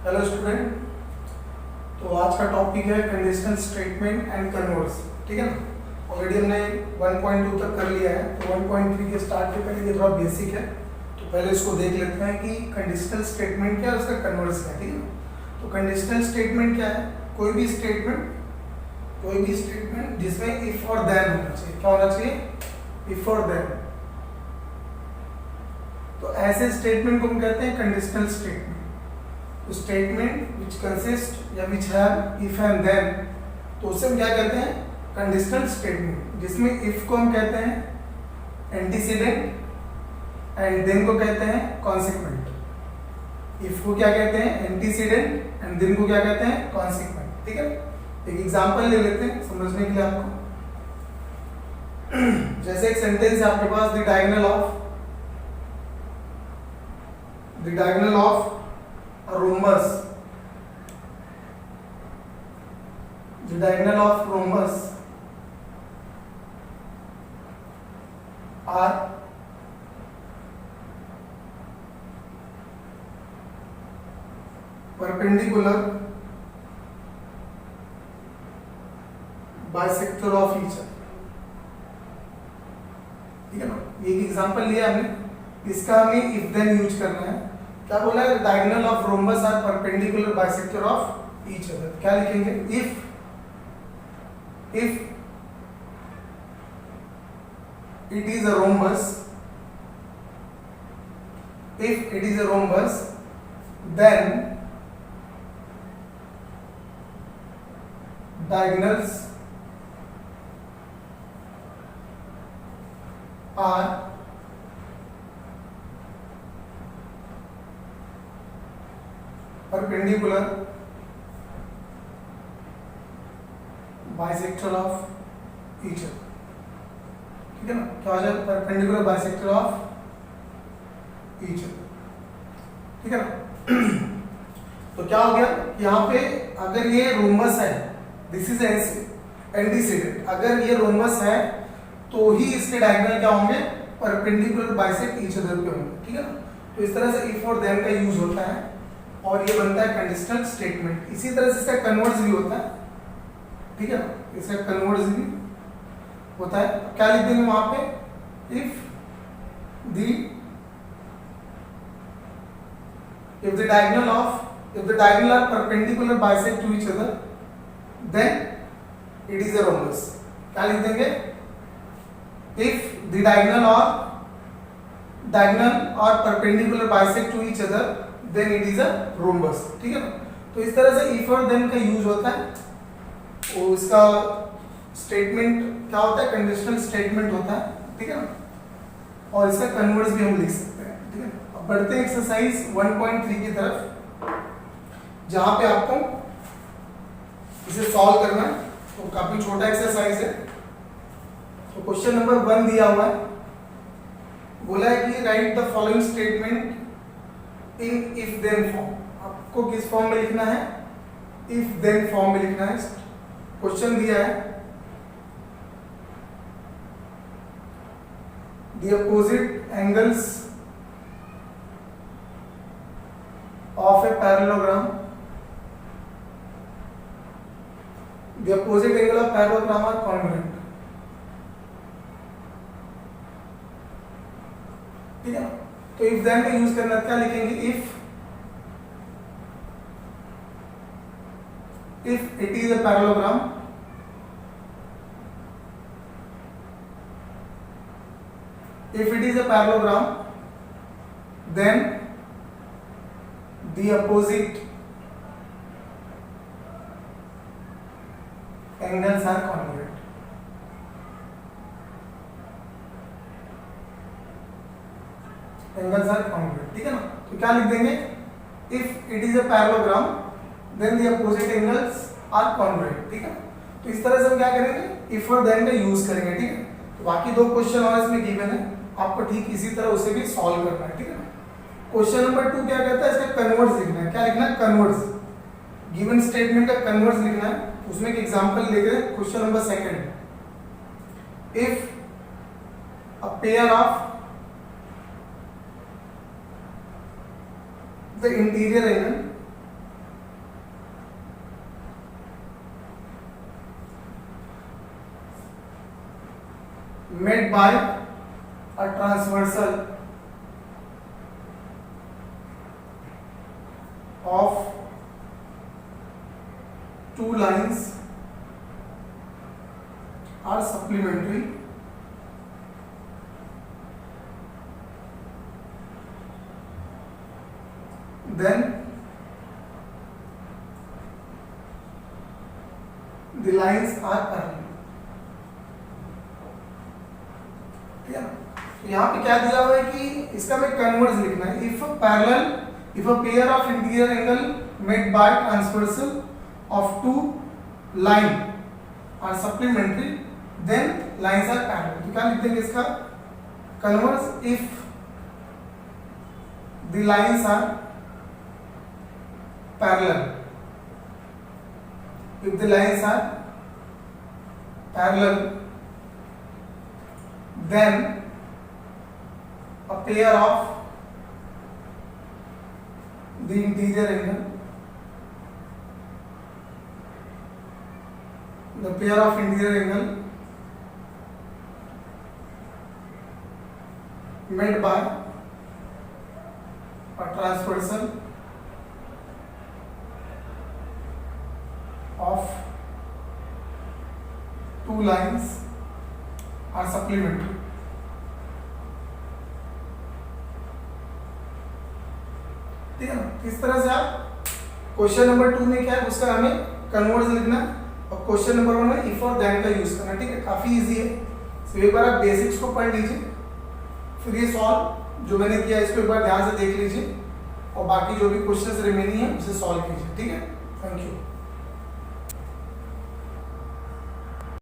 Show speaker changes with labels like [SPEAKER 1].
[SPEAKER 1] Hello student. तो आज का टॉपिक है कंडीशनल स्टेटमेंट एंड कन्वर्ट्स। ठीक है ना। ऑलरेडी हमने 1.2 तक कर लिया है, तो 1.3 के स्टार्ट के पहले ये थोड़ा बेसिक है, तो पहले इसको देख लेते हैं कि कंडीशनल स्टेटमेंट क्या है, उसका कन्वर्ट्स क्या है। ठीक है ना। तो कंडीशनल स्टेटमेंट क्या है? कोई भी स्टेटमेंट जिसमें इफ और देन होना चाहिए। क्या होना चाहिए? इफ और देन। तो ऐसे स्टेटमेंट को हम कहते हैं कंडीशनल स्टेटमेंट। तो स्टेटमेंट विच कंसिस्ट या which have if and then, तो उसे हम क्या कहते हैं? Conditional statement. जिसमें इफ को हम कहते हैं एंटीसीडेंट एंड देन को कहते हैं कॉन्सिक्वेंट। इफ को क्या कहते हैं? एंटीसीडेंट एंड देन को क्या कहते हैं? कॉन्सिक्वेंट। ठीक है। एक एग्जांपल ले लेते हैं समझने के लिए आपको। जैसे एक सेंटेंस है आपके पास, the diagonal of rhombus, the diagonal of rhombus are perpendicular bisector of each other। ठीक है ना। ये एक एग्जांपल लिया हमने, इसका हमें इफ देन यूज करना है। क्या बोला है? Diagonal of rhombus are perpendicular bisector of each other. क्या लिखेंगे? If it is a rhombus then diagonals are perpendicular bisector of each other। ठीक है ना। क्या हो जाएगा? perpendicular bisector of each other। ठीक है ना। तो क्या हो गया? यहाँ पे अगर ये रोम्बस है, दिस इज एंटीसीडेंट, अगर ये रोम्बस है तो ही इसके डायगोनल क्या होंगे? परपेंडिकुलर बाइसेक्ट ईच अदर पे होंगे। ठीक है ना। तो इस तरह से इफ और देन का यूज होता है और ये बनता है कंडीशनल स्टेटमेंट। इसी तरह से इसका कन्वर्ट्स भी होता है। ठीक है ना। इसका कन्वर्ट्स भी होता है। क्या लिख देंगे वहां पे? If the diagonal are perpendicular bisect to each other then it is a rhombus. क्या लिख देंगे? इफ द डायगोनल और perpendicular bisect to each other then it is a rhombus. ठीक है ना। तो इस तरह से इफ और देन का यूज होता है। और इसका स्टेटमेंट क्या होता है? कंडीशनल स्टेटमेंट होता है। ठीक है ना। और इसका कन्वर्ट्स भी हम लिख सकते हैं। ठीक है। अब बढ़ते हैं एक्सरसाइज 1.3 की तरफ, जहां पे आपको इसे सॉल्व करना है। तो काफी छोटा एक्सरसाइज है। तो क्वेश्चन नंबर 1 दिया हुआ है, बोला है कि write the following statement in if then form. आपको किस फॉर्म में लिखना है? इफ देन फॉर्म में लिखना है। क्वेश्चन दिया है, the opposite angles of a parallelogram, the opposite angle of parallelogram are congruent. ठीक है ना। तो इफ देन का यूज करना, क्या लिखेंगे? If it is a parallelogram, then the opposite angles are congruent। ठीक है ना। तो क्या लिख देंगे? If it is a parallelogram then the opposite angles are congruent. ठीक है। तो इस तरह से हम क्या करेंगे? इफ और देन का यूज करेंगे। ठीक है। तो बाकी 2 क्वेश्चन और इसमें गिवन है, आपको ठीक इसी तरह उसे भी सॉल्व करना है। ठीक है ना। क्वेश्चन नंबर 2 क्या कहता है? इसका कन्वर्ट्स लिखना है। क्या लिखना है? कन्वर्ट्स। गिवन स्टेटमेंट का कन्वर्ट्स लिखना है। उसमें एक एग्जांपल लेके question number 2, if a pair of the interior angle made by a transversal of two lines are supplementary then the lines are parallel. ठीक है ना? यहाँ पे क्या दिया हुआ है कि इसका हमें कन्वर्स लिखना है. If a pair of interior angle made by transversal of two line are supplementary then lines are parallel. तो क्या लिख देंगे इसका converse? if the lines are parallel, if the lines are parallel then a pair of the interior angle, the pair of interior angle made by a transversal of two lines are supplementary. ठीक है ना? इस तरह से आप question number 2 में क्या है उसका हमें कन्वर्स लिखना है और क्वेश्चन नंबर 1 में इफ और देन का यूज करना. ठीक है, काफी इजी है. तो एक बार आप बेसिक्स को पढ़ लीजिए, फिर ये सॉल्व जो मैंने किया इसको एक बार ध्यान से देख लीजिए और बाकी जो भी क्वेश्चंस रिमेनिंग है उसे सॉल्व कीजिए. ठीक है, थैंक यू.